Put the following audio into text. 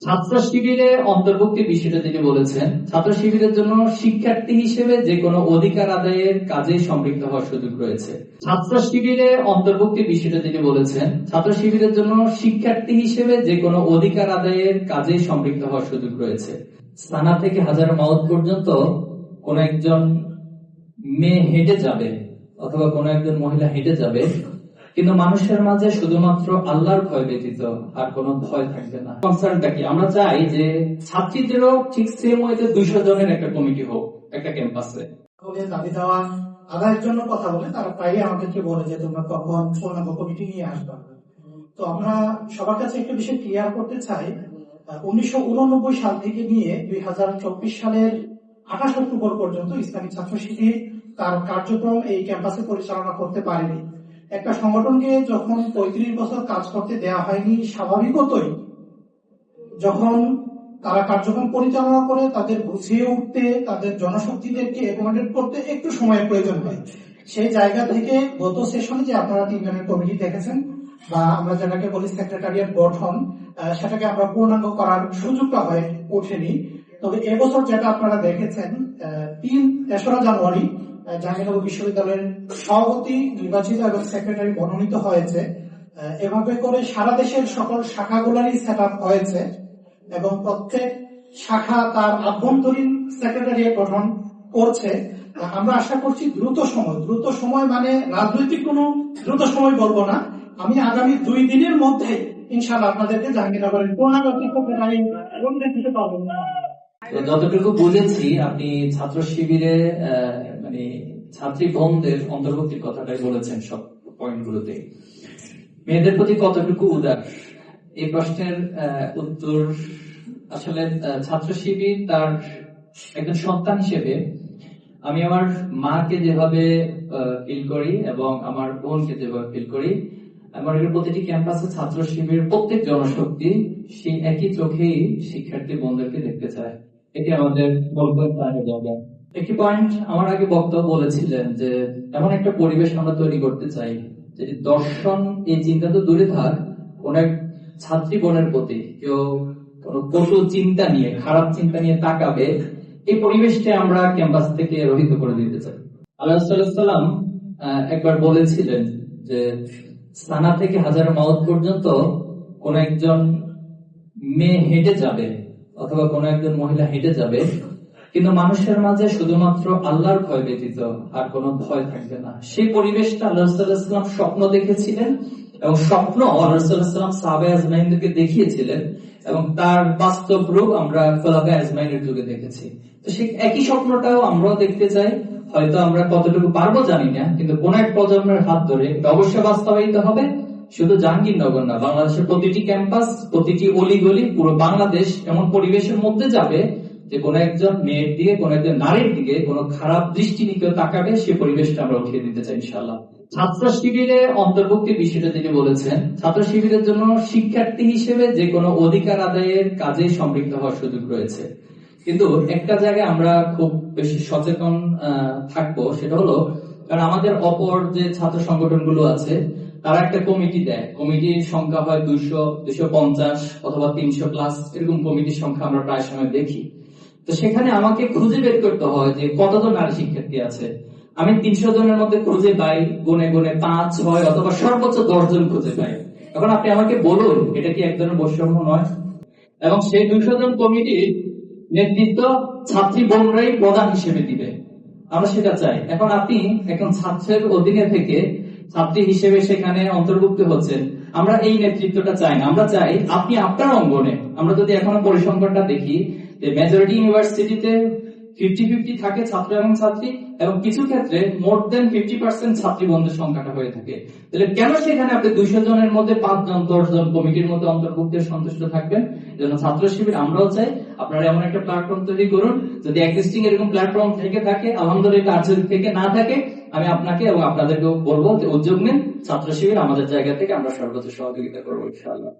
ছাত্র শিবিরে অন্তর্ভুক্তি বিষয়টা তিনি বলেছেন, ছাত্র শিবিরের জন্য শিক্ষার্থী হিসেবে যে কোনো অধিকার আদায়ের কাজে সম্পৃক্ত হওয়ার সুযোগ রয়েছে। ছাত্র শিবিরে অন্তর্ভুক্তি বিষয়টা তিনি বলেছেন, ছাত্র শিবিরের জন্য শিক্ষার্থী হিসেবে যে কোনো অধিকার আদায়ের কাজে সম্পৃক্ত হওয়ার সুযোগ রয়েছে। সানা থেকে হাজার মাউত পর্যন্ত কোন একজন মেয়ে হেঁটে যাবে অথবা কোন একজন মহিলা হেঁটে যাবে, কিন্তু মানুষের মাঝে শুধুমাত্র আল্লাহর ভয় ব্যতীত আর কোনো ভয় থাকবে না। কনসার্নটা কি? আমরা চাই যে ছাত্রীদেরও ঠিক সেম ওয়েতে 200 জনের একটা কমিটি হোক একটা ক্যাম্পাসে। দাবি দেওয়া আদায়ের জন্য কথা বলে তারা প্রায়ই আমাদেরকে বলে যে তোমরা কখন পূর্ণাঙ্গ কমিটি নিয়ে আসবা। তো আমরা সবার কাছে একটা বিষয় ক্লিয়ার করতে চাই, 1989 সাল থেকে নিয়ে 2024 সালের 28 অক্টোবর পর্যন্ত ইসলামী ছাত্র শিবির তার কার্যক্রম এই ক্যাম্পাসে পরিচালনা করতে পারেনি। একটা সংগঠনকে যখন 35 বছর কাজ করতে দেওয়া হয়নি, স্বাভাবিকতই যখন তারা কার্যক্রম পরিচালনা করে তাদের বুঝিয়ে উঠতে, তাদের জনশক্তিদেরকে অ্যাকোমোডেট করতে একটু সময়ের প্রয়োজন হয়। সেই জায়গা থেকে গত সেশনে যে আপনারা 3 জনের কমিটি দেখেছেন বা আমরা যেটাকে বলি সেক্রেটারিয়েট গঠন, সেটাকে আমরা পূর্ণাঙ্গ করার সুযোগটা হয়ে ওঠেনি। তবে এবছর যেটা আপনারা দেখেছেন, 3রা জানুয়ারি জাহাঙ্গীরনগর বিশ্ববিদ্যালয়ের সভাপতি নির্বাচিত এবং সেক্রেটারি মনোনীত হয়েছে। এভাবে করে সারা দেশের সকল শাখাগুলোরই সেট আপ হয়েছে এবং প্রত্যেক শাখা তার আভ্যন্তরীণ সেক্রেটারিয়েট গঠন করছে। আমরা আশা করছি দ্রুত সময় মানে রাজনৈতিক কোনো দ্রুত সময় বলবো না, আমি আগামী 2 দিনের মধ্যে ইনশাআল্লাহ আপনাদেরকে জাহাঙ্গীরনগরের পূর্ণাঙ্গ সেক্রেটারি দিতে পারবেন। যতটুকু বুঝেছি আপনি ছাত্র শিবিরে মানে ছাত্রী বোনদের অন্তর্ভুক্তির কথাটাই বলেছেন সব পয়েন্টগুলোতে। মেয়েদের প্রতি কতটুকু উদার, এই প্রশ্নের উত্তর আসলে ছাত্র শিবির তার একজন সন্তান হিসেবে আমি আমার মাকে যেভাবে ফিল করি এবং আমার বোনকে যেভাবে ফিল করি, আমার প্রতিটি ক্যাম্পাসে ছাত্র শিবির প্রত্যেক জনশক্তি সেই একই চোখেই শিক্ষার্থী বোনদেরকে দেখতে চায়। এটি আমাদের একটি পয়েন্ট আমার আগে বক্তব্য বলেছিলেন যে এমন একটা পরিবেশ আমরা তৈরি করতে চাই যে দর্শন এই চিন্তা তো দূরে থাক, অনেক ছাত্রী বোনের প্রতি কেউ কটু চিন্তা নিয়ে, খারাপ চিন্তা নিয়ে তাকাবে, এই পরিবেশটা আমরা ক্যাম্পাস থেকে রহিত করে দিতে চাই। আল্লাহ সাল্লাম একবার বলেছিলেন যে সানা থেকে হাজার মাউত পর্যন্ত কোন একজন মেয়ে হেঁটে যাবে অথবা কোন একজন মহিলা হেঁটে যাবে, কিন্তু মানুষের মাঝে শুধুমাত্র আল্লাহর ভয় ব্যতীত আর কোনো ভয় থাকবে না। সেই পরিবেশটা আল্লাহ সাল্লাম স্বপ্ন দেখেছিলেন এবং স্বপ্ন আল্লাহ সাল্লাম সাহাবায়ে আজমাইনদেরকে দেখিয়েছিলেন এবং তার বাস্তব রূপ আমরা খোলাফায়ে আজমাইনের যুগে দেখেছি। তো সেই একই স্বপ্নটাও আমরাও দেখতে চাই। হয়তো আমরা কতটুকু পারবো জানি না, কিন্তু কোন এক প্রজন্মের হাত ধরে অবশ্যই বাস্তবায়িত হবে। শুধু জাহাঙ্গীরনগর না, বাংলাদেশের প্রতিটি ক্যাম্পাস, প্রতিটি অলিগলি, পুরো বাংলাদেশ এমন পরিবেশের মধ্যে যাবে যে কোন একজন মেয়ের দিকে, কোন একজন নারীর দিকে কোনো খারাপ দৃষ্টি নিয়ে কেউ তাকাবে, সেই পরিবেশটা আমরা উঠিয়ে দিতে চাই ইনশাআল্লাহ। ছাত্র শিবিরে অন্তর্ভুক্তি বিষয়টা তিনি বলেছেন, ছাত্র শিবিরের জন্য শিক্ষার্থী হিসেবে যে কোনো অধিকার আদায়ের কাজে সম্পৃক্ত হওয়ার সুযোগ রয়েছে। কিন্তু একটা জায়গায় আমরা খুব বেশি সচেতন থাকবো, সেটা হলো কারণ আমাদের অপর যে ছাত্র সংগঠনগুলো আছে তারা একটা কমিটি দেয়, কমিটির সংখ্যা হয় 200, 250 অথবা 300 প্লাস, এরকম কমিটির সংখ্যা আমরা প্রায় সময় দেখি। তো সেখানে আমাকে খুঁজে বের করতে হয় যে কতজন নারী শিক্ষার্থী আছে। আমি 300 জনের মধ্যে খুঁজে পাই গুনে গুনে 5, 6 অথবা সর্বোচ্চ 10 জন খুঁজে পাই। এখন আপনি আমাকে বলুন, এটা কি এক ধরনের বৈষম্য নয়? এবং সেই 200 জন কমিটির নেতৃত্ব ছাত্রী বোনরাই প্রধান হিসেবে দিবে, আমরা সেটা চাই। এখন আপনি এখন ছাত্রের অধীনে থেকে ছাত্রী হিসেবে সেখানে অন্তর্ভুক্ত হচ্ছেন, আমরা এই নেতৃত্বটা চাই না। আমরা চাই আপনি আপনার অঙ্গনে, আমরা যদি এখনো পরিসংখ্যানটা দেখি যে মেজরিটি ইউনিভার্সিটিতে 50-50 থাকে ছাত্র এবং ছাত্রী, এবং কিছু ক্ষেত্রে মোর দেন 50% ছাত্রী বন্ধুর সংখ্যাটা হয়ে থাকে। তাহলে কেন সেখানে আপনি 200 জনের মধ্যে 5 জন 10 জন কমিটির মধ্যে অন্তর্ভুক্ত সন্তুষ্ট থাকবেন? যেন ছাত্র শিবির আমরাও চাই আপনারা এমন একটা প্ল্যাটফর্ম তৈরি করুন, যদি এক্সিস্টিং এরকম প্ল্যাটফর্ম থেকে থাকে আলহামদুলিল্লাহ, আর যদি থেকে না থাকে আমি আপনাকে এবং আপনাদেরকেও বলবো যে উদ্যোগ নিন, ছাত্র শিবির আমাদের জায়গা থেকে আমরা সর্বোচ্চ সহযোগিতা করবো ইনশাআল্লাহ।